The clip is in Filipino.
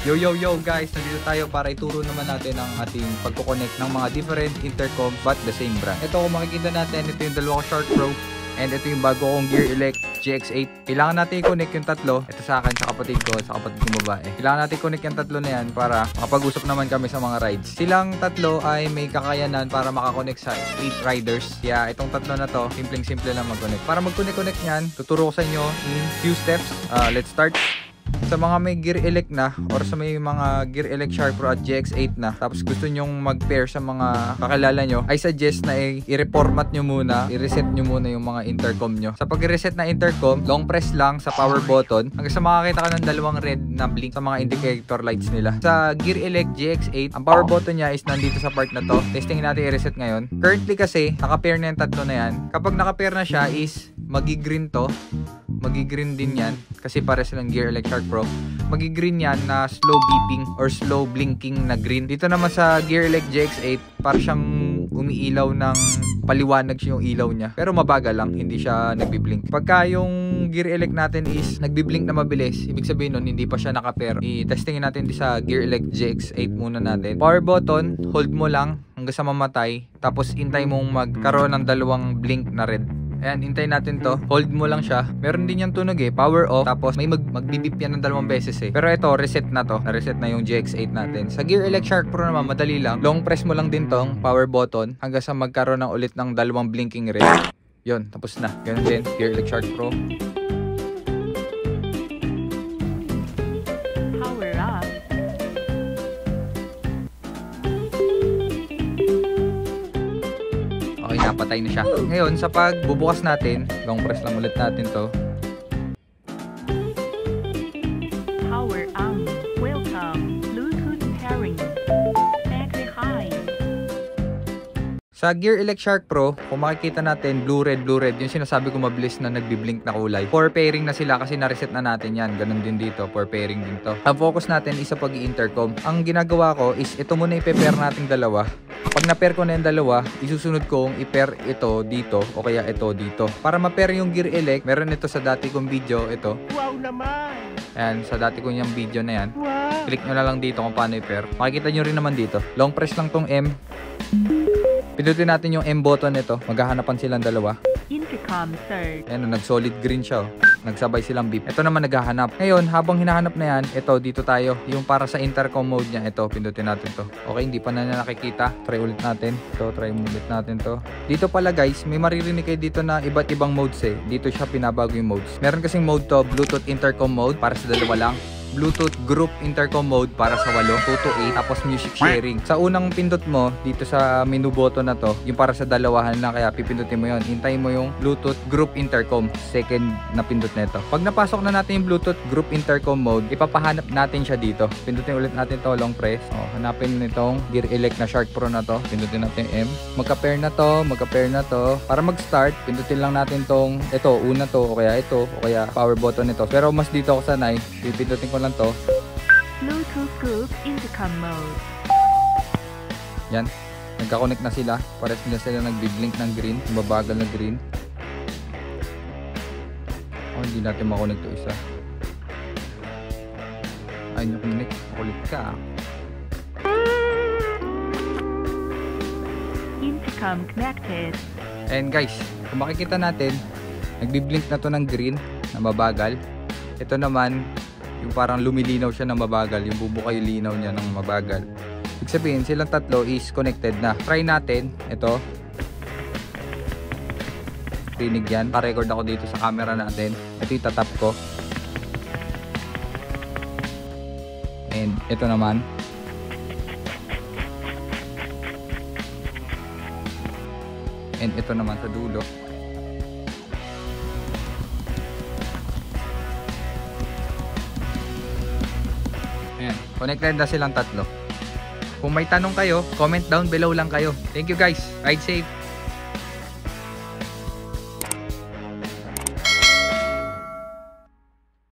Yo guys, nandito tayo para ituro naman natin ang ating pagkoconnect ng mga different intercom but the same brand. Ito kung makikita natin, ito yung dalawa ko Shark Pro and ito yung bago kong Gear Elect GX8. Kailangan natin i-connect yung tatlo. Ito sa akin, sa kapatid ko, sa kapatid kong babae. Kailangan natin i-connect yung tatlo na yan para makapag-usap naman kami sa mga rides. Silang tatlo ay may kakayanan para makakonect sa 8 riders. Kaya itong tatlo na to, simpleng-simple lang mag-connect. Para mag-connect nyan, tuturo ko sa inyo in few steps. Let's start. Sa mga may Gear Elect na or sa may mga Gear Elect Shark Pro at GX8 na tapos gusto nyong mag-pair sa mga kakilala nyo, I suggest na i-reformat nyo muna, i-reset nyo muna yung mga intercom nyo. Sa pag-reset na intercom, long press lang sa power button hanggang sa makakita ka ng dalawang red na blink sa mga indicator lights nila. Sa Gear Elect GX8, ang power button niya is nandito sa part na to. Testing natin i-reset ngayon. Currently kasi, naka-pair na yung tatlo na yan. Kapag naka-pair na siya is magi-green to. Magi-green din yan kasi para silang Gear Elect Shark Pro. Magi-green yan na slow beeping or slow blinking na green. Dito naman sa Gear Elect GX8, para siyang umiilaw ng paliwanag yung ilaw niya. Pero mabagal lang, hindi siya nagbi-blink. Pagka yung Gear Elect natin is nagbi-blink na mabilis, ibig sabihin nun hindi pa siya naka-pair. I-testingin natin di sa Gear Elect GX8 muna natin. Power button, hold mo lang hanggang sa mamatay. Tapos hintay mong magkaroon ng dalawang blink na red. Ayan, hintayin natin to. Hold mo lang siya. Meron din yung tunog eh. Power off. Tapos may magbibip yan ng dalawang beses eh. Pero ito, reset na to. Na-reset na yung GX8 natin. Sa Gear Elect Shark Pro naman, madali lang. Long press mo lang din tong power button hanggang sa magkaroon ng ulit ng dalawang blinking red. Yun, tapos na. Ganun din, Gear Elect Shark Pro. Power up. Okay, napatay na siya. Ngayon, sa pagbubukas natin, long press lang ulit natin to. Power on. Welcome. Bluetooth pairing. Battery high. Sa Gear Elect Shark Pro, kung makikita natin, blue red, yung sinasabi ko mabilis na nagbi-blink na kulay. 4 pairing na sila kasi na-reset na natin yan. Ganun din dito, 4 pairing din to. Ang focus natin is sa pag-i-intercom. Ang ginagawa ko is ito muna i-pair nating dalawa. Pag na-pair ko na yung dalawa, isusunod kong i-pair ito dito o kaya ito dito. Para ma-pair yung Gear Elect, meron ito sa dati kong video, ito. Wow naman! Ayan, sa dati kong yung video na yan. Wow! Click nyo na lang dito kung paano i-pair. Makikita nyo rin naman dito. Long press lang tong M. Pindutin natin yung M button nito. Maghahanapan silang dalawa. Intercom search. Ayan, nag-solid green siya. Nagsabay silang beep. Ito naman naghahanap. Ngayon, habang hinahanap na yan, ito, dito tayo. Yung para sa intercom mode niya, ito, pindutin natin to. Okay, hindi pa na nakikita. Try ulit natin. Ito, try ulit natin to. Dito pala guys, may maririnig kayo dito na iba't ibang modes eh. Dito siya pinabago yung modes. Meron kasing mode to, Bluetooth intercom mode, para sa dalawa lang. Bluetooth group intercom mode para sa 8, 2 to 8, tapos music sharing. Sa unang pindot mo, dito sa menu button na to, yung para sa dalawahan lang, kaya pipindutin mo yun. Hintayin mo yung Bluetooth group intercom, second na pindot nito. Pag napasok na natin yung Bluetooth group intercom mode, ipapahanap natin siya dito. Pindutin ulit natin to, long press. Hanapin nitong Gear Elect na Shark Pro na to. Pindutin natin yung M. Magka-pair na to. Para mag-start, pindutin lang natin tong ito, una to, o kaya ito, o kaya power button nito. Pero mas dito ako sanay, pipindutin ko lang to. Bluetooth group intercom mode. Yan, nagka-connect na sila. Pares na sila nagbi-blink ng green, mabagal na green. Hindi natin makonect to isa. Ay, nakonect. Makulit ka. Intercom connected. And guys, kung makikita natin, nagbi-blink na to ng green na mabagal. Ito naman, yung parang lumilinaw siya ng mabagal, yung bubuka yung linaw niya ng mabagal. Ibig sabihin, silang tatlo is connected na. Try natin, ito. Rinig yan. Pa-record ako dito sa camera natin. Ito yung tatap ko. And ito naman. And ito naman sa dulo. Ayan, connected na silang tatlo. Kung may tanong kayo, comment down below lang kayo. Thank you guys. Ride safe.